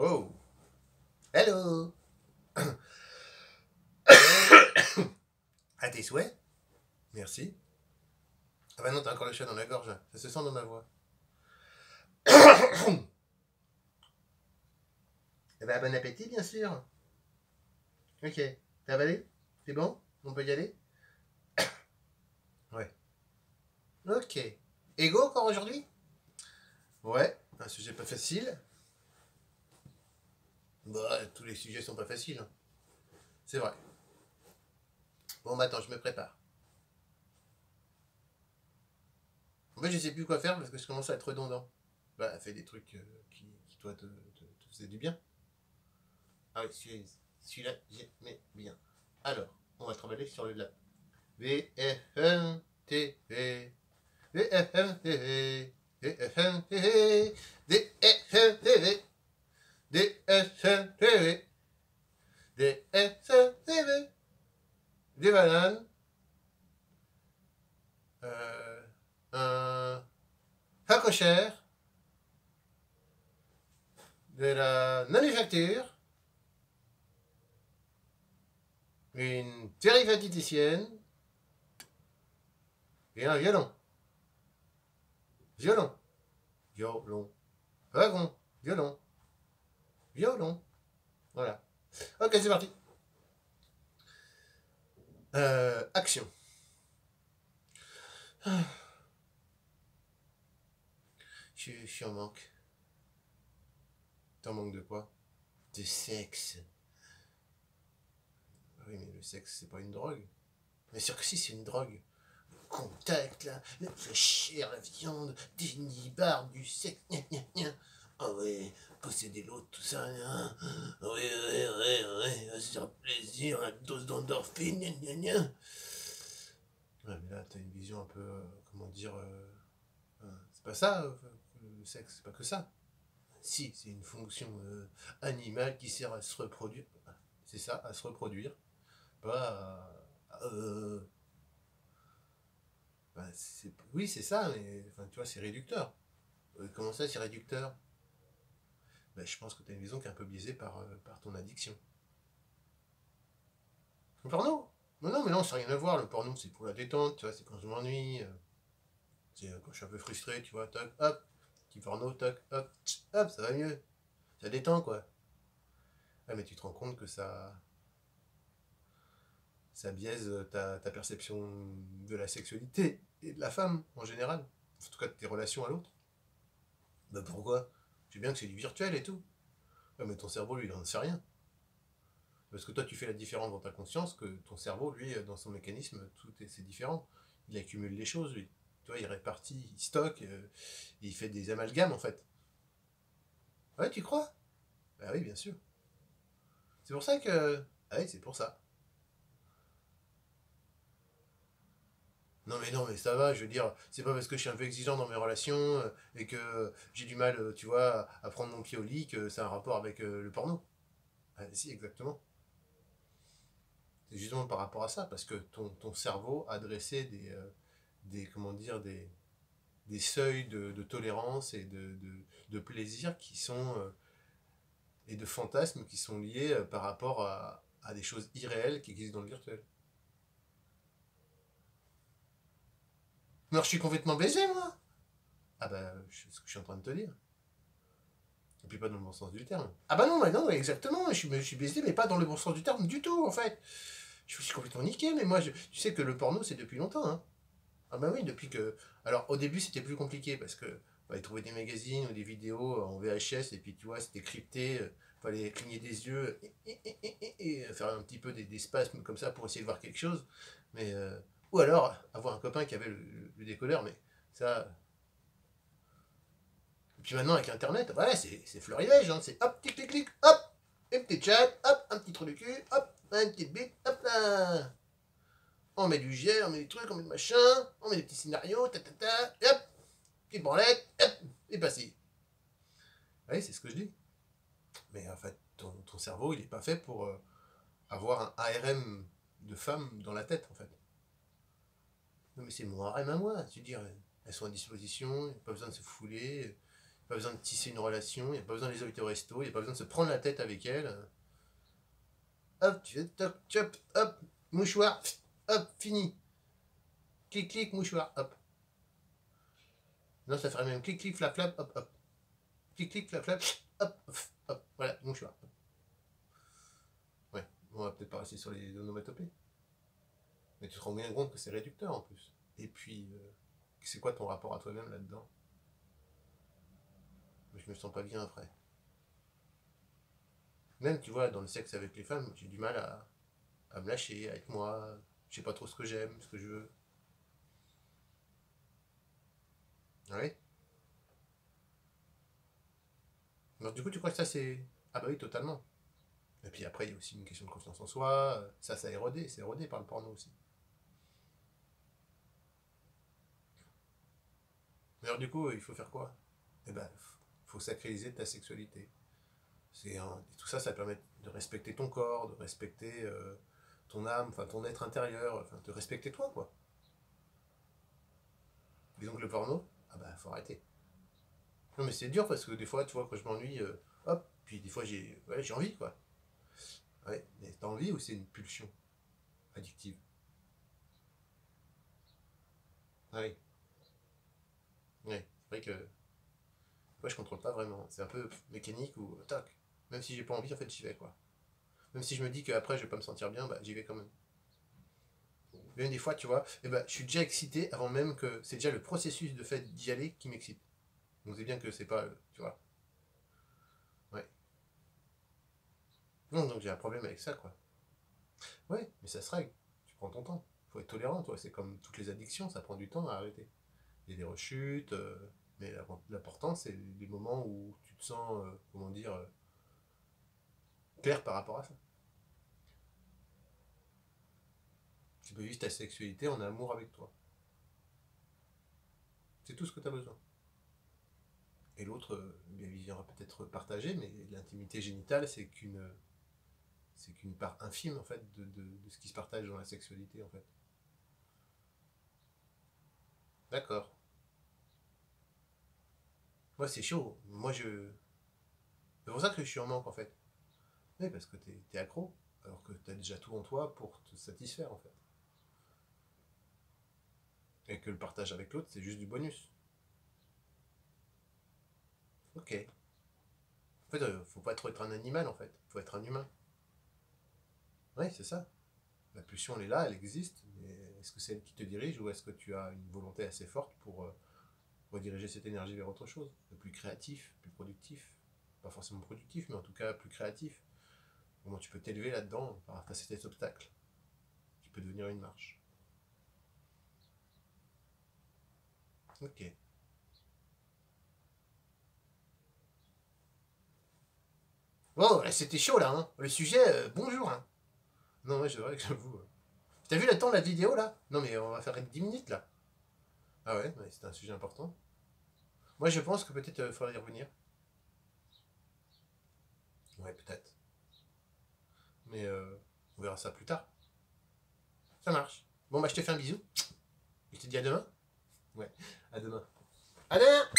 Oh, hello. À tes souhaits. Merci. Ah bah non, t'as encore le chat dans la gorge, ça se sent dans ma voix. Eh ben, bon appétit, bien sûr. Ok, t'as avalé? C'est bon? On peut y aller? Ouais. Ok. Ego encore aujourd'hui? Ouais, un sujet pas facile. Bah, tous les sujets sont pas faciles, hein. C'est vrai. Bon, bah attends, je me prépare. En fait, je sais plus quoi faire parce que je commence à être redondant. Bah, fais des trucs qui toi, te faisaient du bien. Ah oui, celui-là, j'aimais bien. Alors, on va travailler sur le lab. V-F-N-T-V. V-F-N-T-V. V-F-N-T-V. D-F-N-T-V. D-F-N-T-V. D-F-N-T-V. Des bananes. Un facochère. De la manufacture. Une périphraticienne. Et un violon. Violon. Violon. Wagon. Violon. Violon. Voilà. Ok, c'est parti. Action. Je suis en manque. T'en manques de quoi? De sexe. Oui, mais le sexe, c'est pas une drogue. Bien sûr que si, c'est une drogue. Le contact, là, la chair, la viande, des nibards, du sexe, gna gna gna. Ah ouais, posséder l'autre, tout ça, hein. Ouais, se faire plaisir, la dose d'endorphine, gna gna gna. Ouais, mais là, t'as une vision un peu, comment dire, c'est pas ça, le sexe, c'est pas que ça. Si, c'est une fonction animale qui sert à se reproduire. C'est ça, à se reproduire. Pas à, bah, oui, c'est ça, mais enfin, tu vois, c'est réducteur. Comment ça, c'est réducteur? Bah, je pense que tu as une vision qui est un peu biaisée par ton addiction. Le porno? Non, non, mais non, ça n'a rien à voir. Le porno, c'est pour la détente, tu vois, c'est quand je m'ennuie. C'est quand je suis un peu frustré, tu vois, toc, hop, petit porno, toc, hop, tch, hop, ça va mieux. Ça détend, quoi. Ah, mais tu te rends compte que ça biaise ta perception de la sexualité et de la femme en général. En tout cas, de tes relations à l'autre. Bah pourquoi? Tu sais bien que c'est du virtuel et tout. Ouais, mais ton cerveau, lui, il n'en sait rien. Parce que toi, tu fais la différence dans ta conscience, que ton cerveau, lui, dans son mécanisme, c'est différent. Il accumule les choses, lui. Tu vois, il répartit, il stocke, il fait des amalgames, en fait. Ouais, tu crois? Bah oui, bien sûr. C'est pour ça que... Ah oui, c'est pour ça. Non, mais ça va, je veux dire, c'est pas parce que je suis un peu exigeant dans mes relations et que j'ai du mal, tu vois, à prendre mon pied au lit que ça a un rapport avec le porno. Ah, si, exactement. C'est justement par rapport à ça, parce que ton cerveau a dressé comment dire, des seuils de tolérance et de plaisir qui sont, et de fantasmes qui sont liés par rapport à des choses irréelles qui existent dans le virtuel. Alors je suis complètement baisé, moi. Ah bah, c'est ce que je suis en train de te dire. Et puis pas dans le bon sens du terme. Ah bah non, mais non, exactement, je suis baisé, mais pas dans le bon sens du terme du tout, en fait. Je suis complètement niqué, mais moi, tu sais que le porno, c'est depuis longtemps, hein. Ah bah oui, depuis que... Alors au début c'était plus compliqué parce que fallait trouver des magazines ou des vidéos en VHS et puis tu vois c'était crypté, fallait cligner des yeux et faire un petit peu des spasmes comme ça pour essayer de voir quelque chose. Mais ou alors avoir un copain qui avait le décodeur, mais ça... Et puis maintenant avec internet, voilà, c'est florilège, hein, c'est hop, clic, clic, clic, hop, une petite chat, hop, un petit trou de cul, hop, une petite bite, hop là. On met du jet, on met des trucs, on met des machins, on met des petits scénarios, et hop, petite branlette, hop, et passé. Oui, c'est ce que je dis. Mais en fait, ton cerveau, il n'est pas fait pour avoir un ARM de femme dans la tête, en fait. Non, mais c'est mon ARM à moi, tu veux dire. Elles sont à disposition, il n'y a pas besoin de se fouler, Pas besoin de tisser une relation, il n'y a pas besoin de les inviter au resto, il n'y a pas besoin de se prendre la tête avec elle. Hop, tu fais toc, chop, hop, mouchoir, hop, fini. Clic, clic, mouchoir, hop. Non, ça ferait même clic, clic, flap, flap, hop, hop. Clic, clic, flap, flap, hop, hop, hop. Voilà, mouchoir. Ouais, on va peut-être pas rester sur les onomatopées. Mais tu te rends bien compte que c'est réducteur en plus. Et puis, c'est quoi ton rapport à toi-même là-dedans? Je me sens pas bien après. Même, tu vois, dans le sexe avec les femmes, j'ai du mal à me lâcher, à être moi. Je sais pas trop ce que j'aime, ce que je veux. Ouais. Donc du coup, tu crois que ça c'est... Ah bah oui, totalement. Et puis après, il y a aussi une question de confiance en soi. Ça a érodé, c'est érodé par le porno aussi. Mais alors du coup, il faut faire quoi? Eh ben, faut sacraliser ta sexualité. Tout ça, ça permet de respecter ton corps, de respecter ton âme, enfin ton être intérieur, enfin de respecter toi, quoi. Disons que le porno, ah bah faut arrêter. Non mais c'est dur parce que des fois, tu vois, quand je m'ennuie, hop, puis des fois j'ai envie, quoi. Ouais, mais t'as envie ou c'est une pulsion addictive? Ah oui, ouais, c'est vrai que moi je contrôle pas vraiment. C'est un peu mécanique ou tac. Même si j'ai pas envie, en fait, j'y vais, quoi. Même si je me dis qu'après je vais pas me sentir bien, bah j'y vais quand même. Même des fois, tu vois, eh ben, je suis déjà excité avant même que. C'est déjà le processus de fait d'y aller qui m'excite. Donc c'est bien que c'est pas. Tu vois. Ouais. Non, donc j'ai un problème avec ça, quoi. Ouais, mais ça se règle. Tu prends ton temps. Faut être tolérant, toi. C'est comme toutes les addictions, ça prend du temps à arrêter. Il y a des rechutes, mais l'important, c'est les moments où tu te sens, comment dire, clair par rapport à ça. Tu peux vivre ta sexualité en amour avec toi. C'est tout ce que tu as besoin. Et l'autre, il viendra peut-être partager, mais l'intimité génitale, c'est qu'une part infime, en fait, de ce qui se partage dans la sexualité, en fait. D'accord. Moi, c'est chaud. Moi, je... C'est pour ça que je suis en manque, en fait. Oui, parce que t'es accro, alors que t'as déjà tout en toi pour te satisfaire, en fait. Et que le partage avec l'autre, c'est juste du bonus. Ok. En fait, faut pas trop être un animal, en fait. Faut être un humain. Oui, c'est ça. La pulsion, elle est là, elle existe, mais est-ce que c'est elle qui te dirige ou est-ce que tu as une volonté assez forte pour rediriger cette énergie vers autre chose, de plus créatif, plus productif, pas forcément productif, mais en tout cas plus créatif. Comment tu peux t'élever là-dedans par passer cet obstacle, qui peut devenir une marche. Ok. Bon, là, c'était chaud là, hein. Le sujet, bonjour, hein. Non, ouais, c'est vrai que j'avoue. T'as vu le temps de la vidéo là? Non, mais on va faire 10 minutes là. Ah ouais, c'est un sujet important. Moi, je pense que peut-être faudrait y revenir. Ouais, peut-être. Mais on verra ça plus tard. Ça marche. Bon, bah, je te fais un bisou. Je te dis à demain. Ouais, à demain. À demain!